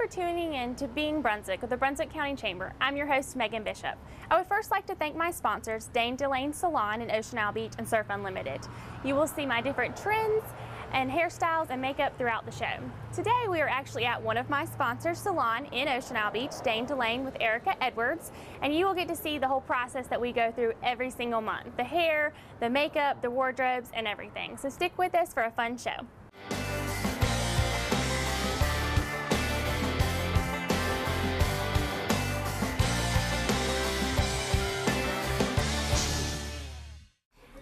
for tuning in to Being Brunswick with the Brunswick County Chamber. I'm your host, Megan Bishop. I would first like to thank my sponsors, Dane Delane Salon in Ocean Isle Beach and Surf Unlimited. You will see my different trends and hairstyles and makeup throughout the show. Today we are actually at one of my sponsors' salon in Ocean Isle Beach, Dane Delane with Erica Edwards, and you will get to see the whole process that we go through every single month. The hair, the makeup, the wardrobes, and everything. So stick with us for a fun show.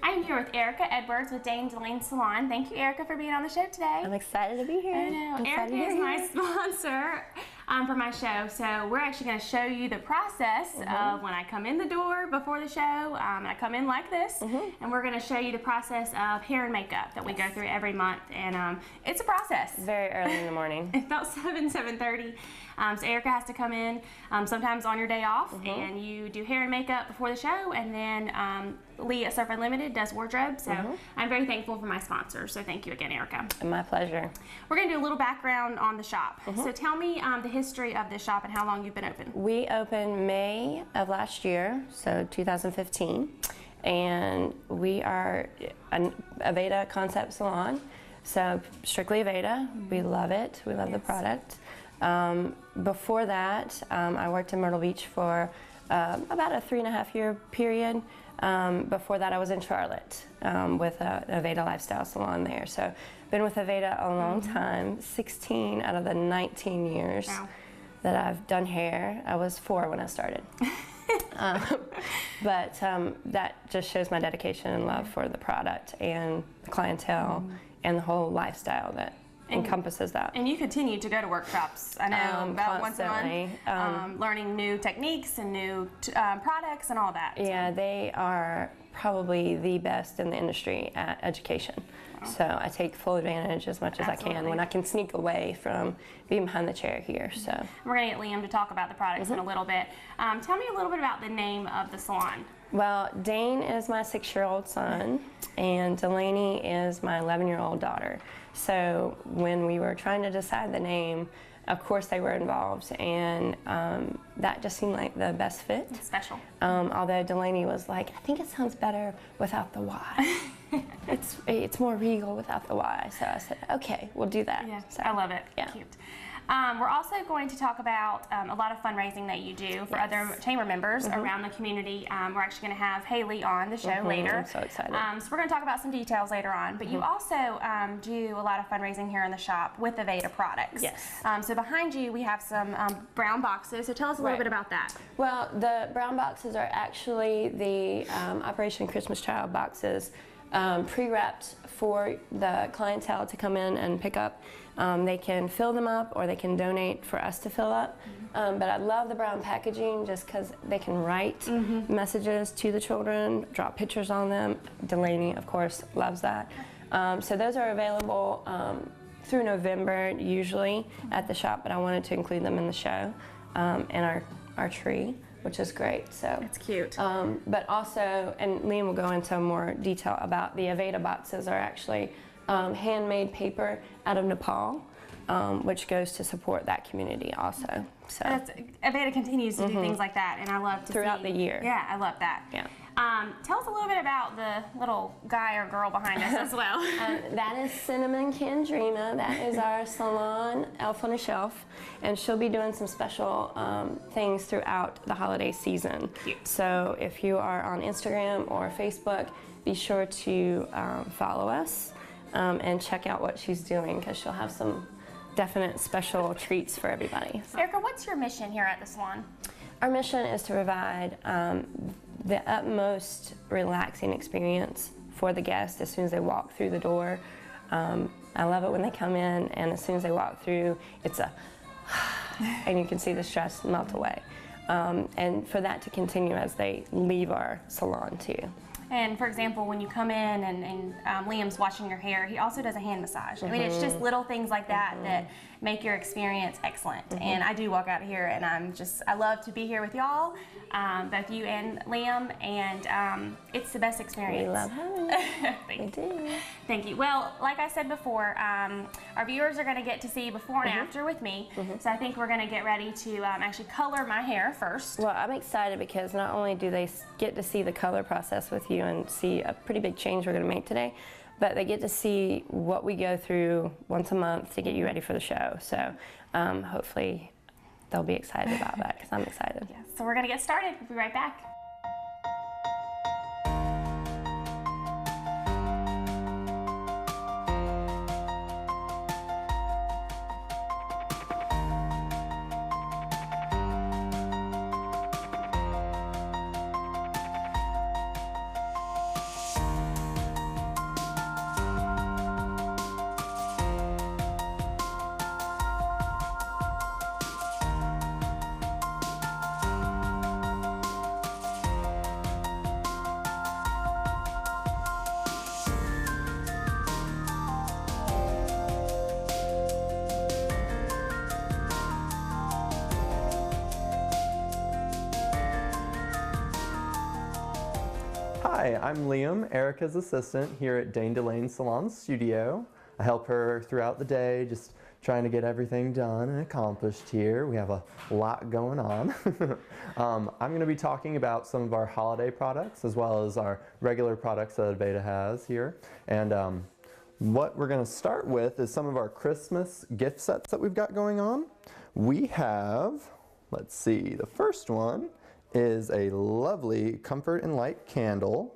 I'm here with Erica Edwards with Dane Delane Salon. Thank you, Erica, for being on the show today. I'm excited to be here. I know. Erica is my sponsor for my show, so we're actually going to show you the process of when I come in the door before the show. I come in like this, and we're going to show you the process of hair and makeup that we go through every month, and it's a process. Very early in the morning. About 7:30. So Erica has to come in sometimes on your day off, and you do hair and makeup before the show, and then Lee at Surf Unlimited does wardrobe. So I'm very thankful for my sponsors. So thank you again, Erica. My pleasure. We're going to do a little background on the shop. So tell me the history of this shop and how long you've been open. We opened May of last year, so 2015, and we are an Aveda concept salon. So strictly Aveda. We love it. We love the product. Before that, I worked in Myrtle Beach for about a 3.5-year period. Before that, I was in Charlotte with an Aveda lifestyle salon there. So been with Aveda a long time, 16 out of the 19 years that I've done hair. I was 4 when I started. But that just shows my dedication and love for the product and the clientele and the whole lifestyle that encompasses that. And you continue to go to workshops, I know, about constantly. once a month, learning new techniques and new products and all that. Yeah, they are probably the best in the industry at education. So I take full advantage as much as I can when I can sneak away from being behind the chair here. So we're going to get Liam to talk about the products in a little bit. Tell me a little bit about the name of the salon. Well, Dane is my 6-year-old son, and Delaney is my 11-year-old daughter. So when we were trying to decide the name, of course they were involved, and that just seemed like the best fit. It's special. Although Delaney was like, I think it sounds better without the Y. It's more regal without the Y. So I said, okay, we'll do that. Yeah, so, I love it. Yeah. Cute. We're also going to talk about a lot of fundraising that you do for other chamber members around the community. We're actually going to have Haley on the show later. I'm so excited. So we're going to talk about some details later on. But you also do a lot of fundraising here in the shop with Aveda products. Yes. So behind you we have some brown boxes. So tell us a little bit about that. Well, the brown boxes are actually the Operation Christmas Child boxes, pre-wrapped for the clientele to come in and pick up. They can fill them up or they can donate for us to fill up. But I love the brown packaging just because they can write messages to the children, drop pictures on them. Delaney, of course, loves that. So those are available through November usually at the shop, but I wanted to include them in the show and our tree, which is great. So it's cute. But also, and Liam will go into more detail about the Aveda boxes are actually handmade paper out of Nepal, which goes to support that community also. So Aveda continues to do things like that, and I love to see throughout the year. Yeah, I love that. Yeah. Tell us a little bit about the little guy or girl behind us as well. That is Cinnamon Candrina. That is our salon elf on a shelf, and she'll be doing some special things throughout the holiday season. Cute. So if you are on Instagram or Facebook, be sure to follow us and check out what she's doing, because she'll have some definite special treats for everybody. So. Erica, what's your mission here at the salon? Our mission is to provide the utmost relaxing experience for the guests as soon as they walk through the door. I love it when they come in, and as soon as they walk through, it's a and you can see the stress melt away. And for that to continue as they leave our salon too. And for example, when you come in and Liam's washing your hair, he also does a hand massage. I mean, it's just little things like that that make your experience excellent. And I do walk out of here and I love to be here with y'all, both you and Liam, and it's the best experience. We love having you. Thank you. Thank you. Well, like I said before, our viewers are going to get to see before and after with me. So I think we're going to get ready to actually color my hair first. Well, I'm excited because not only do they get to see the color process with you and see a pretty big change we're going to make today, but they get to see what we go through once a month to get you ready for the show. So hopefully they'll be excited about that because I'm excited. Yes. So we're going to get started. We'll be right back. Hi, I'm Liam, Erica's assistant here at Dane Delane Salon Studio. I help her throughout the day, just trying to get everything done and accomplished here. We have a lot going on. I'm going to be talking about some of our holiday products as well as our regular products that Aveda has here. And what we're going to start with is some of our Christmas gift sets that we've got going on. We have, let's see, the first one is a lovely Comfort and Light candle.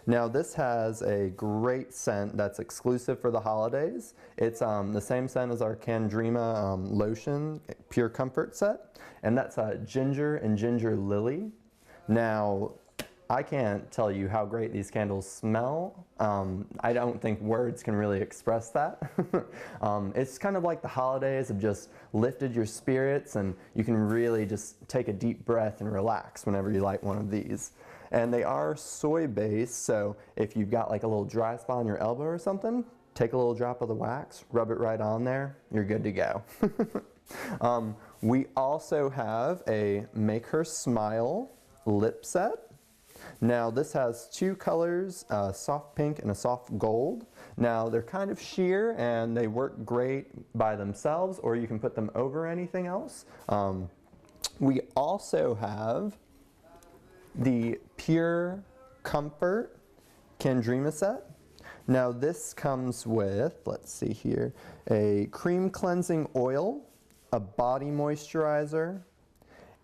Now this has a great scent that's exclusive for the holidays. It's the same scent as our Candrema lotion Pure Comfort set, and that's ginger and ginger lily. Now I can't tell you how great these candles smell. I don't think words can really express that. It's kind of like the holidays have just lifted your spirits, and you can really just take a deep breath and relax whenever you light one of these. And they are soy based, so if you've got like a little dry spot on your elbow or something, take a little drop of the wax, rub it right on there, you're good to go. We also have a Make Her Smile lip set. Now this has two colors, a soft pink and a soft gold. Now they're kind of sheer and they work great by themselves, or you can put them over anything else. We also have the Pure Comfort Candrema set. Now this comes with, let's see here, a cream cleansing oil, a body moisturizer,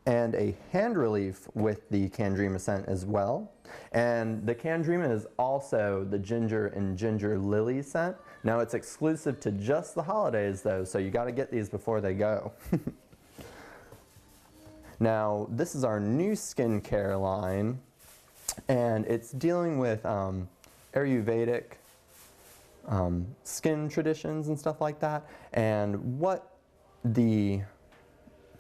and a hand relief with the Candrema scent as well. And the Candrema is also the ginger and ginger lily scent. Now it's exclusive to just the holidays though, so you gotta get these before they go. Now this is our new skincare line, and it's dealing with Ayurvedic skin traditions and stuff like that. And what the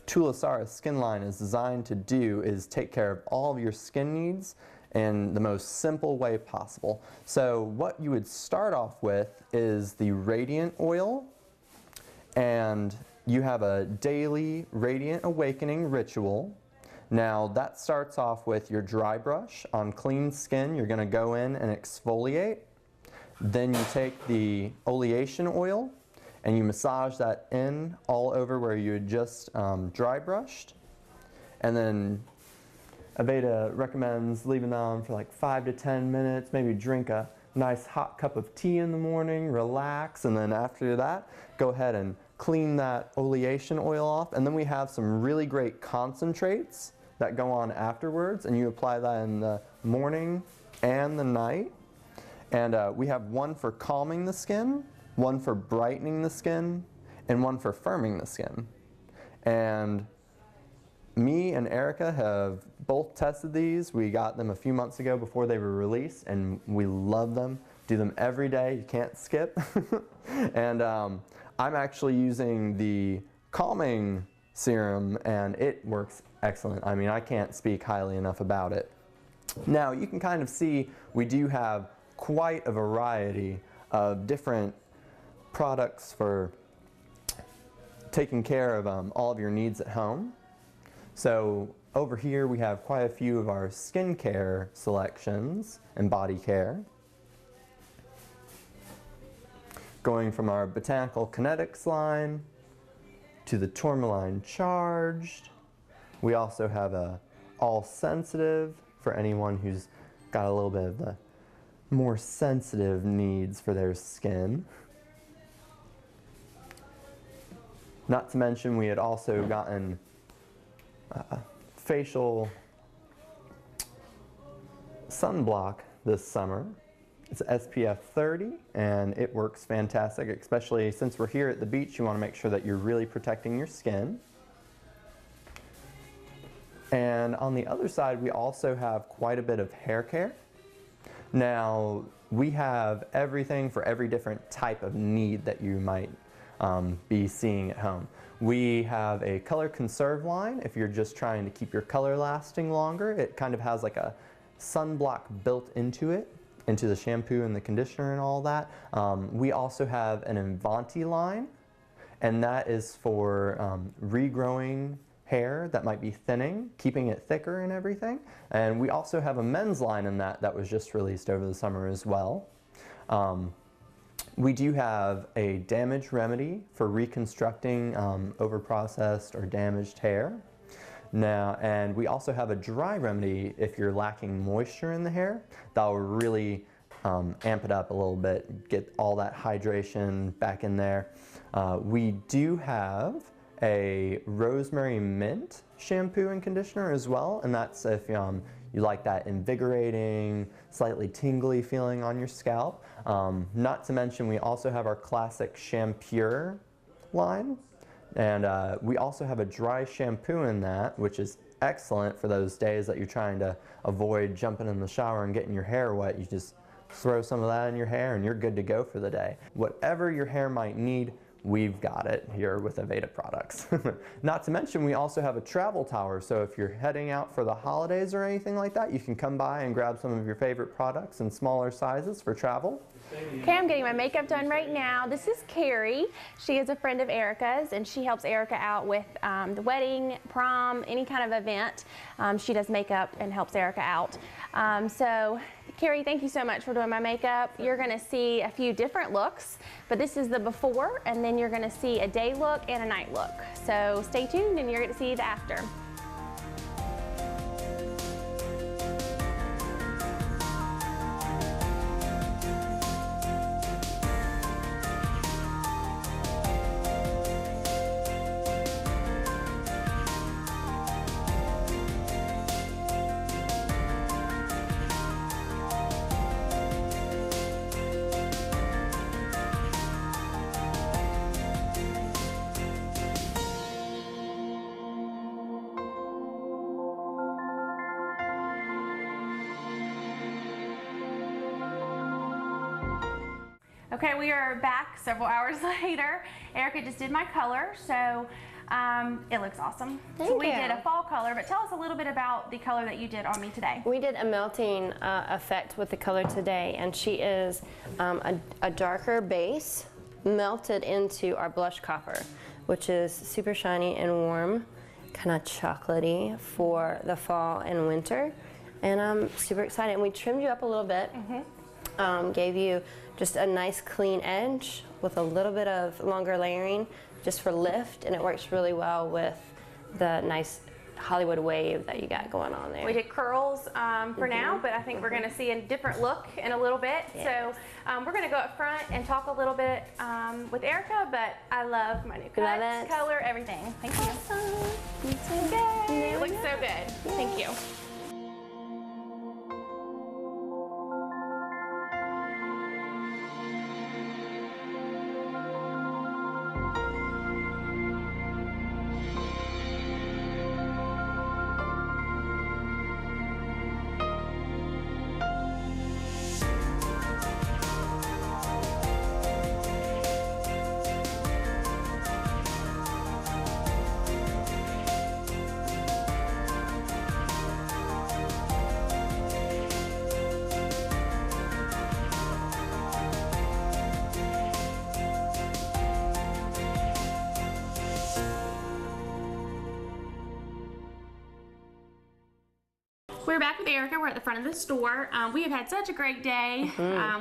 Tulasara skin line is designed to do is take care of all of your skin needs in the most simple way possible. So what you would start off with is the Radiant Oil, and you have a daily Radiant Awakening ritual. Now that starts off with your dry brush on clean skin. You're going to go in and exfoliate. Then you take the oleation oil and you massage that in all over where you had just dry brushed. And then Aveda recommends leaving that on for like 5 to 10 minutes, maybe drink a nice hot cup of tea in the morning, relax, and then after that, go ahead and clean that oleation oil off. And then we have some really great concentrates that go on afterwards, and you apply that in the morning and the night. And we have one for calming the skin, one for brightening the skin, and one for firming the skin. And me and Erica have both tested these. We got them a few months ago before they were released, and we love them. Do them every day, you can't skip. And I'm actually using the calming serum, and it works excellent. I mean, I can't speak highly enough about it. Now you can kind of see we do have quite a variety of different products for taking care of all of your needs at home. So over here we have quite a few of our skincare selections and body care. Going from our Botanical Kinetics line to the Tourmaline Charged. We also have a All Sensitive for anyone who's got a little bit of the more sensitive needs for their skin. Not to mention we had also gotten facial sunblock this summer. It's SPF 30 and it works fantastic, especially since we're here at the beach. You want to make sure that you're really protecting your skin. And on the other side, we also have quite a bit of hair care. Now, we have everything for every different type of need that you might be seeing at home. We have a color conserve line if you're just trying to keep your color lasting longer. It kind of has like a sunblock built into it, into the shampoo and the conditioner and all that. We also have an Invanti line, and that is for regrowing hair that might be thinning, keeping it thicker and everything. And we also have a men's line in that was just released over the summer as well. We do have a damage remedy for reconstructing overprocessed or damaged hair. Now, and we also have a dry remedy if you're lacking moisture in the hair. That will really amp it up a little bit, get all that hydration back in there. We do have a rosemary mint shampoo and conditioner as well, and that's if you like that invigorating, slightly tingly feeling on your scalp. Not to mention we also have our classic Shampure line, and we also have a dry shampoo in that, which is excellent for those days that you're trying to avoid jumping in the shower and getting your hair wet. You just throw some of that in your hair and you're good to go for the day. Whatever your hair might need, we've got it here with Aveda products. Not to mention we also have a travel tower, so if you're heading out for the holidays or anything like that, you can come by and grab some of your favorite products in smaller sizes for travel. Okay, I'm getting my makeup done right now. This is Carrie. She is a friend of Erica's, and she helps Erica out with the wedding, prom, any kind of event. She does makeup and helps Erica out. So Carrie, thank you so much for doing my makeup. You're gonna see a few different looks, but this is the before, and then you're gonna see a day look and a night look. So stay tuned and you're gonna see the after. Okay, we are back several hours later. Erica just did my color, so it looks awesome. So we did a fall color, but tell us a little bit about the color that you did on me today. We did a melting effect with the color today, and she is a darker base melted into our blush copper, which is super shiny and warm, kind of chocolatey for the fall and winter. And I'm super excited. And we trimmed you up a little bit, gave you just a nice clean edge with a little bit of longer layering just for lift, and it works really well with the nice Hollywood wave that you got going on there. We did curls for now, but I think we're gonna see a different look in a little bit. So we're gonna go up front and talk a little bit with Erica, but I love my new cuts, color, everything. Thank you. Yay! It looks so good. Thank you. We're back with Erica. We're at the front of the store. We have had such a great day.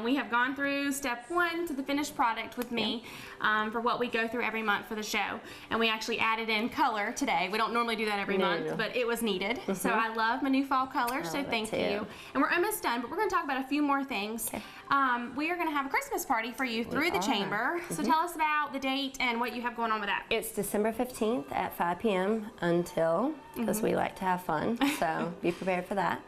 We have gone through step 1 to the finished product with me for what we go through every month for the show. And we actually added in color today. We don't normally do that every month, but it was needed. So I love my new fall color, so thank you. And we're almost done, but we're going to talk about a few more things. We are going to have a Christmas party for you through the chamber. So tell us about the date and what you have going on with that. It's December 15th at 5 p.m. until, because we like to have fun, so be prepared for that.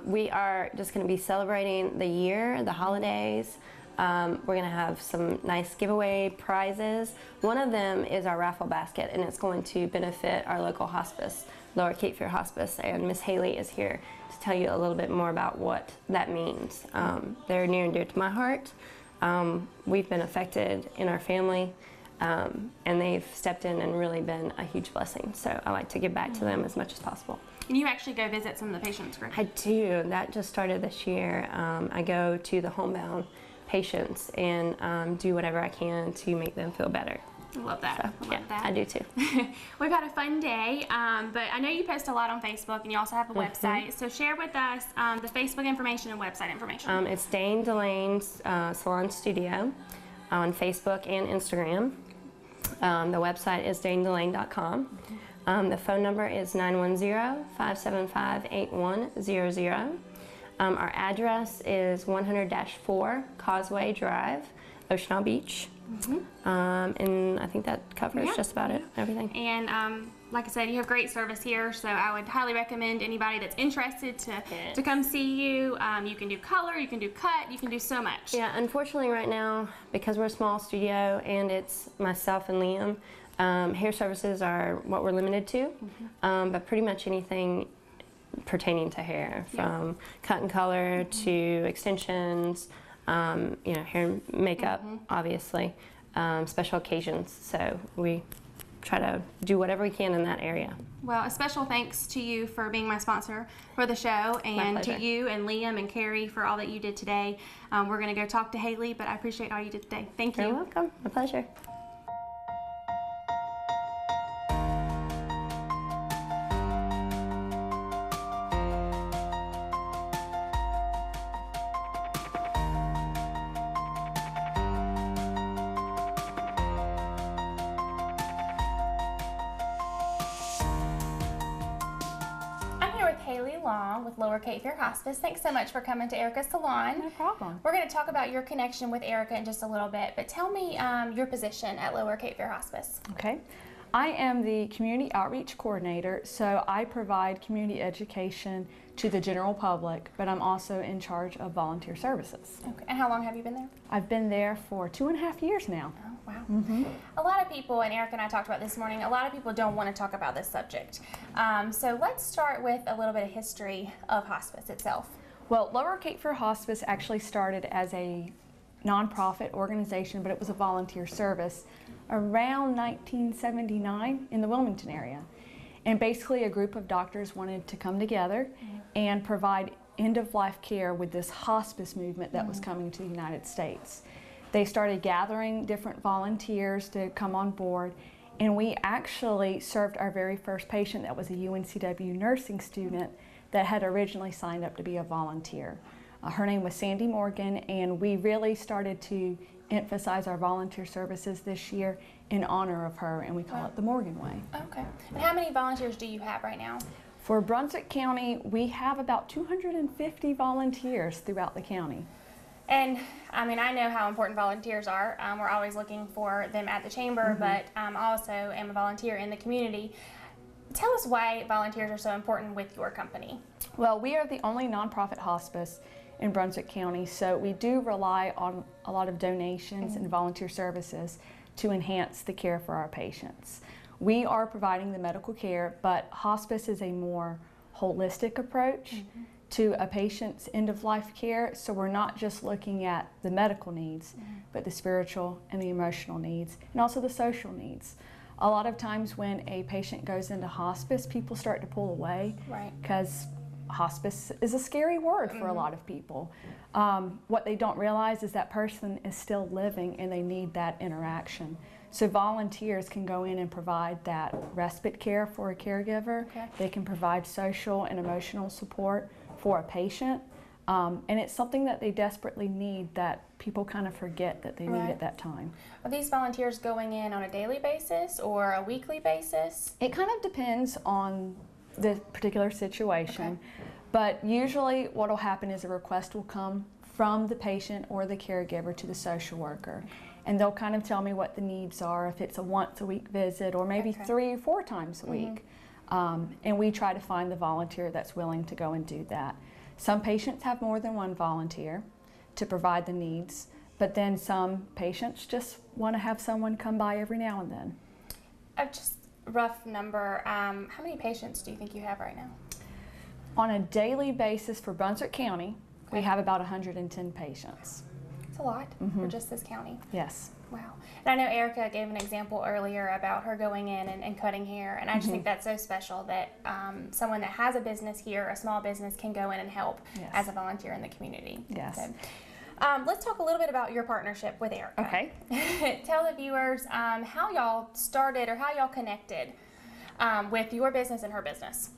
We are just going to be celebrating the year, the holidays. We're going to have some nice giveaway prizes. One of them is our raffle basket, and it's going to benefit our local hospice, Lower Cape Fear Hospice, and Miss Haley is here to tell you a little bit more about what that means. They're near and dear to my heart. We've been affected in our family, and they've stepped in and really been a huge blessing. So I like to give back to them as much as possible. And you actually go visit some of the patients, correct? I do. That just started this year. I go to the homebound patients and do whatever I can to make them feel better. I love that. So, I do too. We've had a fun day, but I know you post a lot on Facebook and you also have a website. So share with us the Facebook information and website information. It's Dane Delane Salon Studio on Facebook and Instagram. The website is danedelane.com. The phone number is 910-575-8100. Our address is 100-4 Causeway Drive, Ocean Isle Beach. And I think that covers just about everything. And like I said, you have great service here, so I would highly recommend anybody that's interested to come see you. You can do color, you can do cut, you can do so much. Yeah, unfortunately right now, because we're a small studio and it's myself and Liam, hair services are what we're limited to, but pretty much anything pertaining to hair, from cut and color to extensions, you know, hair and makeup, obviously, special occasions. So we try to do whatever we can in that area. Well, a special thanks to you for being my sponsor for the show, and to you and Liam and Carrie for all that you did today. We're going to go talk to Haley, but I appreciate all you did today. Thank you. You're welcome. My pleasure. Haley Long with Lower Cape Fear Hospice. Thanks so much for coming to Erica's salon. No problem. We're going to talk about your connection with Erica in just a little bit, but tell me your position at Lower Cape Fear Hospice. Okay. I am the Community Outreach Coordinator, so I provide community education to the general public, but I'm also in charge of volunteer services. Okay. And how long have you been there? I've been there for 2.5 years now. Oh, wow. A lot of people, and Erica and I talked about this morning, a lot of people don't want to talk about this subject. So let's start with a little bit of history of hospice itself. Well, Lower Cape Fear Hospice actually started as a nonprofit organization, but it was a volunteer service around 1979 in the Wilmington area. And basically a group of doctors wanted to come together and provide end-of-life care with this hospice movement that was coming to the United States. They started gathering different volunteers to come on board, and we actually served our very first patient that was a UNCW nursing student that had originally signed up to be a volunteer. Her name was Sandy Morgan, and we really started to emphasize our volunteer services this year in honor of her, and we call it the Morgan Way. Okay. And how many volunteers do you have right now? For Brunswick County, we have about 250 volunteers throughout the county. And I mean, I know how important volunteers are. We're always looking for them at the chamber, but I also am a volunteer in the community. Tell us why volunteers are so important with your company. Well, we are the only nonprofit hospice in Brunswick County, so we do rely on a lot of donations and volunteer services to enhance the care for our patients. We are providing the medical care, but hospice is a more holistic approach to a patient's end-of-life care, so we're not just looking at the medical needs, but the spiritual and the emotional needs, and also the social needs. A lot of times when a patient goes into hospice, people start to pull away because hospice is a scary word for a lot of people. What they don't realize is that person is still living and they need that interaction. So volunteers can go in and provide that respite care for a caregiver. Okay. They can provide social and emotional support for a patient. And it's something that they desperately need that people kind of forget that they need Right. at that time. Are these volunteers going in on a daily basis or a weekly basis? It kind of depends on the particular situation, Okay. but usually what will happen is a request will come from the patient or the caregiver to the social worker, and they'll kind of tell me what the needs are, if it's a once a week visit or maybe Okay. 3 or 4 times a week. And we try to find the volunteer that's willing to go and do that. Some patients have more than one volunteer to provide the needs, but then some patients just want to have someone come by every now and then. Just rough number, how many patients do you think you have right now? On a daily basis for Brunswick County, we Okay. have about 110 patients. It's a lot for just this county. Yes. Wow. And I know Erica gave an example earlier about her going in and cutting hair, and I just think that's so special that someone that has a business here, a small business, can go in and help Yes. as a volunteer in the community. Yes. So, let's talk a little bit about your partnership with Erica. Okay. Tell the viewers how y'all started or how y'all connected with your business and her business.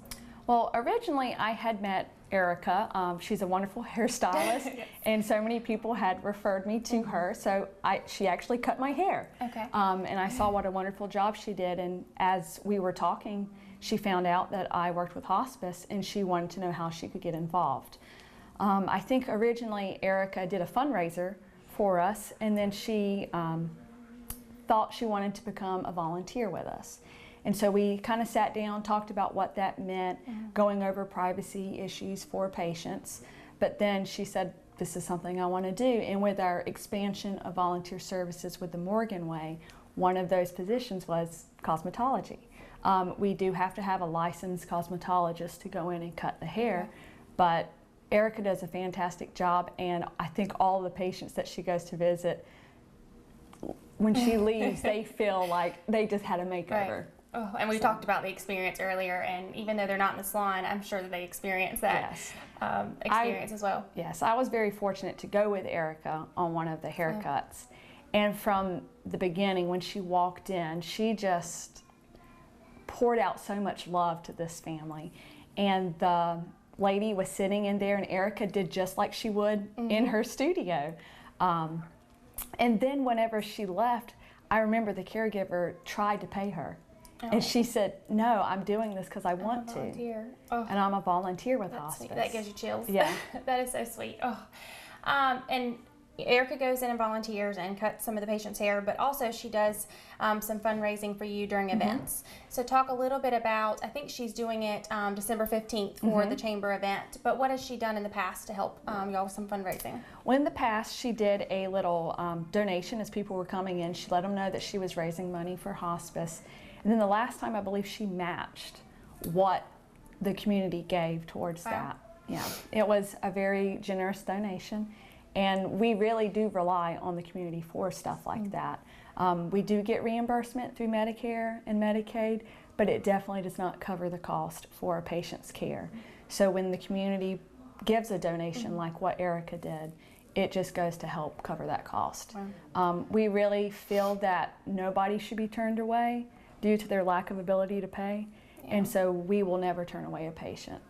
Well, originally I had met Erica. She's a wonderful hairstylist, Yes. and so many people had referred me to her. So she actually cut my hair. Okay. And I saw what a wonderful job she did. And as we were talking, she found out that I worked with hospice, and she wanted to know how she could get involved. I think originally Erica did a fundraiser for us, and then she thought she wanted to become a volunteer with us. And so we kind of sat down, talked about what that meant, going over privacy issues for patients. But then she said, this is something I want to do. And with our expansion of volunteer services with the Morgan Way, one of those positions was cosmetology. We do have to have a licensed cosmetologist to go in and cut the hair, but Erica does a fantastic job, and I think all the patients that she goes to visit, when she leaves, they feel like they just had a makeover. Right. Oh, and we talked about the experience earlier, and even though they're not in the salon, I'm sure that they experience that Yes. experience as well. Yes, I was very fortunate to go with Erica on one of the haircuts. And from the beginning, when she walked in, she just poured out so much love to this family. And the lady was sitting in there, and Erica did just like she would in her studio. And then whenever she left, I remember the caregiver tried to pay her. And she said, no, I'm doing this because I want to. Volunteer. Oh, And I'm a volunteer with that's hospice. sweet. That gives you chills. Yeah. That is so sweet. Oh, and Erica goes in and volunteers and cuts some of the patient's hair, but also she does some fundraising for you during events. So talk a little bit about, I think she's doing it December 15th for the chamber event, but what has she done in the past to help y'all with some fundraising? Well, in the past, she did a little donation as people were coming in. She let them know that she was raising money for hospice. And then the last time, I believe she matched what the community gave towards that. Yeah, it was a very generous donation. And we really do rely on the community for stuff like that. We do get reimbursement through Medicare and Medicaid, but it definitely does not cover the cost for a patient's care. So when the community gives a donation like what Erica did, it just goes to help cover that cost. We really feel that nobody should be turned away due to their lack of ability to pay, and so we will never turn away a patient.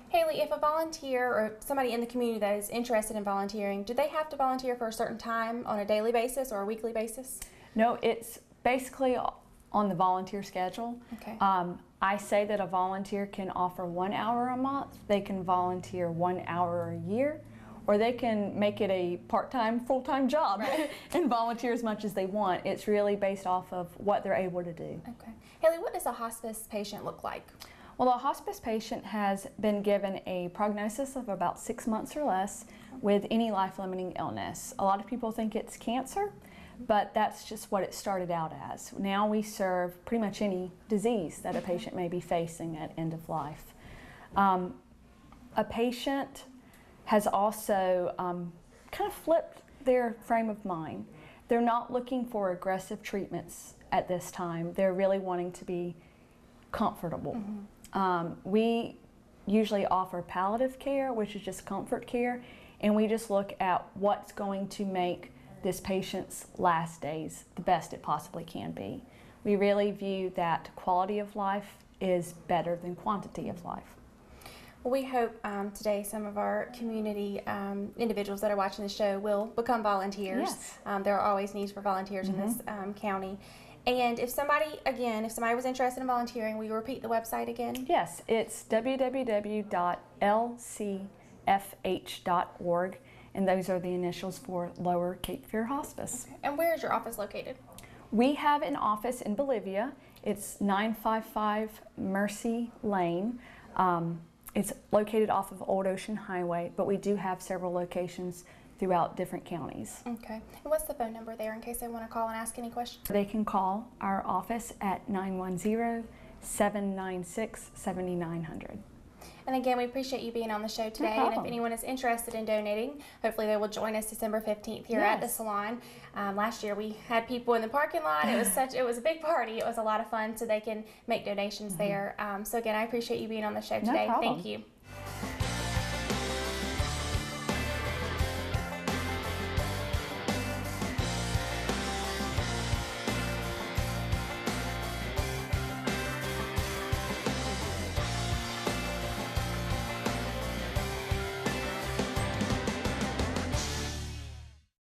Haley, if a volunteer or somebody in the community that is interested in volunteering, do they have to volunteer for a certain time on a daily basis or a weekly basis? No, it's basically on the volunteer schedule. Okay. I say that a volunteer can offer 1 hour a month, they can volunteer 1 hour a year, or they can make it a part-time, full-time job and volunteer as much as they want. It's really based off of what they're able to do. Okay. Haley, what does a hospice patient look like? Well, a hospice patient has been given a prognosis of about 6 months or less with any life-limiting illness. A lot of people think it's cancer, but that's just what it started out as. Now we serve pretty much any disease that a patient may be facing at end of life. A patient has also kind of flipped their frame of mind. They're not looking for aggressive treatments at this time. They're really wanting to be comfortable. We usually offer palliative care, which is just comfort care, and we just look at what's going to make this patient's last days the best it possibly can be. We really view that quality of life is better than quantity of life. Well, we hope today some of our community individuals that are watching the show will become volunteers. Yes. There are always needs for volunteers in this county. And if somebody was interested in volunteering, will you repeat the website again? Yes, it's www.lcfh.org, and those are the initials for Lower Cape Fear Hospice. Okay. And where is your office located? We have an office in Bolivia. It's 955 Mercy Lane. It's located off of Old Ocean Highway, but we do have several locations throughout different counties. Okay. And what's the phone number there in case they want to call and ask any questions? They can call our office at 910-796-7900. And again, we appreciate you being on the show today. And if anyone is interested in donating, hopefully they will join us December 15th here at the salon. Last year we had people in the parking lot. It was a big party. It was a lot of fun, so they can make donations there. So again, I appreciate you being on the show today. No problem. Thank you.